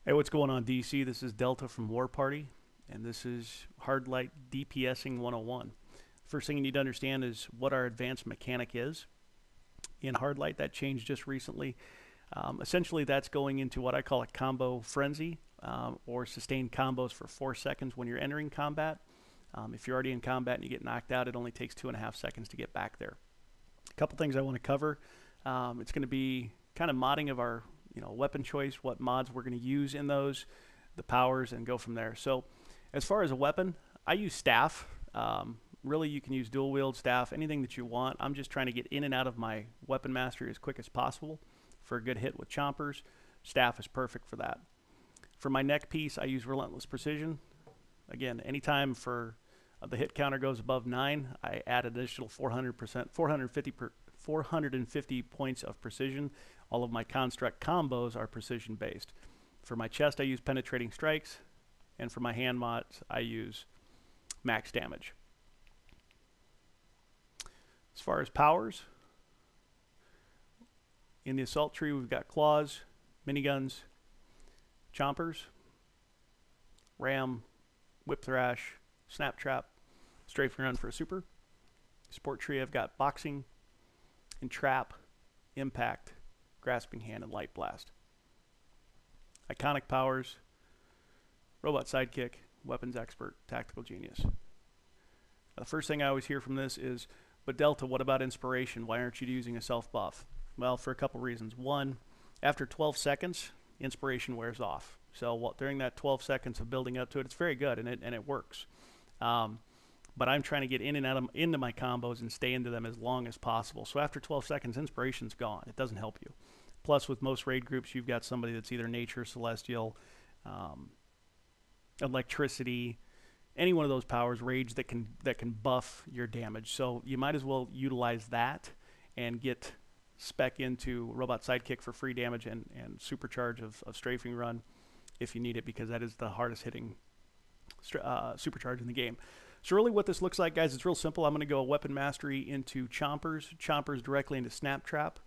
Hey, what's going on, DC? This is Delta from War Party, and this is Hard Light DPSing 101. First thing you need to understand is what our advanced mechanic is. In Hard Light, that changed just recently. Essentially, that's going into what I call a combo frenzy, or sustained combos for 4 seconds when you're entering combat. If you're already in combat and you get knocked out, it only takes 2.5 seconds to get back there. A couple things I want to cover. It's going to be kind of modding of our weapon choice, what mods we're going to use in those, the powers, and go from there. So as far as a weapon, I use staff. Really, you can use dual wield staff, anything that you want. I'm just trying to get in and out of my weapon mastery as quick as possible for a good hit with chompers. Staff is perfect for that. For my neck piece, I use relentless precision. Again, anytime for the hit counter goes above 9, I add an additional 450 points of precision. All of my construct combos are precision based. For my chest, I use penetrating strikes, and for my hand mods, I use max damage. As far as powers, in the assault tree, we've got claws, miniguns, chompers, ram, whip thrash, snap trap, strafing run for a super. Support tree, I've got boxing, entrap, impact, grasping hand, and light blast. Iconic powers, robot sidekick, weapons expert, tactical genius. The first thing I always hear from this is, but Delta, what about inspiration? Why aren't you using a self buff? Well, for a couple reasons. One, after 12 seconds, inspiration wears off. So during that 12 seconds of building up to it, it's very good, and it works. But I'm trying to get in and out into my combos and stay into them as long as possible. So after 12 seconds, inspiration's gone. It doesn't help you. Plus, with most raid groups, you've got somebody that's either nature, celestial, electricity, any one of those powers, rage, that can buff your damage. So you might as well utilize that and get spec into robot sidekick for free damage and supercharge of strafing run if you need it, because that is the hardest hitting supercharge in the game. So really what this looks like, guys, it's real simple. I'm going to go weapon mastery into chompers directly into snap trap,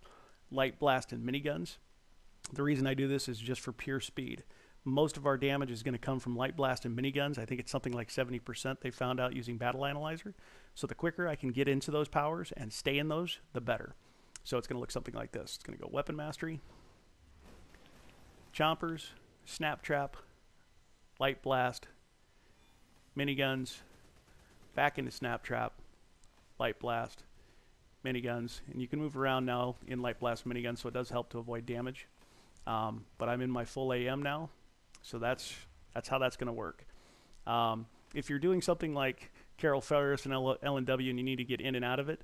light blast, and miniguns. The reason I do this is just for pure speed. Most of our damage is going to come from light blast and miniguns. I think it's something like 70% they found out using Battle Analyzer. So the quicker I can get into those powers and stay in those, the better. So it's going to look something like this. It's going to go weapon mastery, chompers, snap trap, light blast, miniguns, back into snap trap, light blast, miniguns, and you can move around now in light blast miniguns, so it does help to avoid damage. But I'm in my full AM now, so that's how that's going to work. If you're doing something like Carol Ferris and LNW and you need to get in and out of it,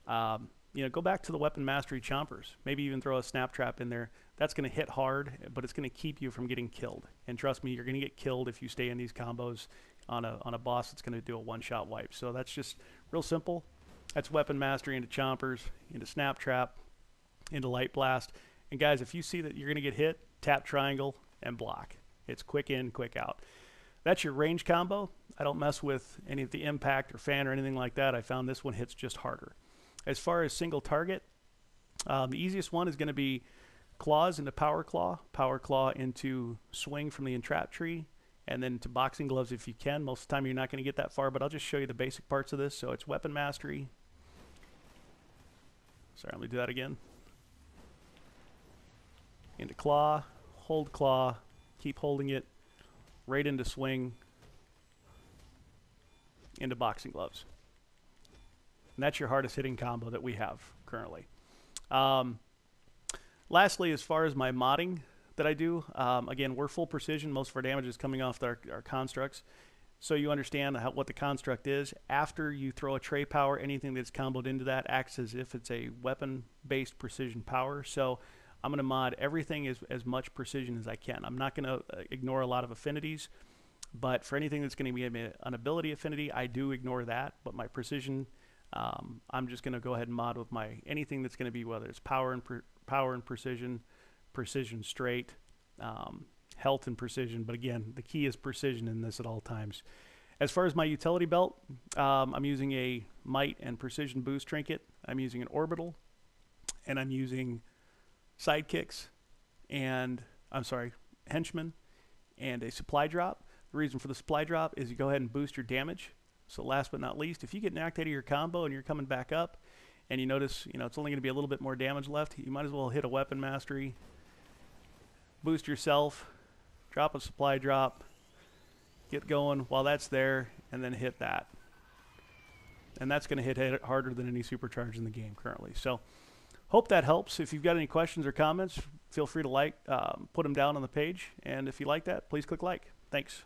go back to the weapon mastery chompers. Maybe even throw a snap trap in there. That's going to hit hard, but it's going to keep you from getting killed. And trust me, you're going to get killed if you stay in these combos on a boss that's going to do a one-shot wipe. So that's just real simple. That's weapon mastery into chompers, into snap trap, into light blast. And guys, if you see that you're going to get hit, tap triangle and block. It's quick in, quick out. That's your range combo. I don't mess with any of the impact or fan or anything like that. I found this one hits just harder. As far as single target, the easiest one is going to be claws into power claw into swing from the entrap tree, and then to boxing gloves if you can. Most of the time you're not going to get that far, but I'll just show you the basic parts of this. So it's weapon mastery. Sorry, let me do that again. Into claw, hold claw, keep holding it, right into swing, into boxing gloves. And that's your hardest hitting combo that we have currently. Lastly, as far as my modding that I do, again, we're full precision. Most of our damage is coming off our constructs. So you understand what the construct is. After you throw a tray power, anything that's comboed into that acts as if it's a weapon-based precision power. So I'm going to mod everything as much precision as I can. I'm not going to ignore a lot of affinities, but for anything that's going to be an ability affinity, I do ignore that. But my precision, I'm just going to go ahead and mod with my anything that's going to be, whether it's power and precision, precision straight, health and precision. But again, the key is precision in this at all times. As far as my utility belt, I'm using a might and precision boost trinket. I'm using an orbital, and I'm using sidekicks, and henchmen, and a supply drop. The reason for the supply drop is you go ahead and boost your damage. So last but not least, if you get knocked out of your combo and you're coming back up and you notice, it's only going to be a little bit more damage left, you might as well hit a weapon mastery, boost yourself, drop a supply drop, get going while that's there, and then hit that. And that's going to hit harder than any supercharge in the game currently. So hope that helps. If you've got any questions or comments, feel free to put them down on the page. And if you like that, please click like. Thanks.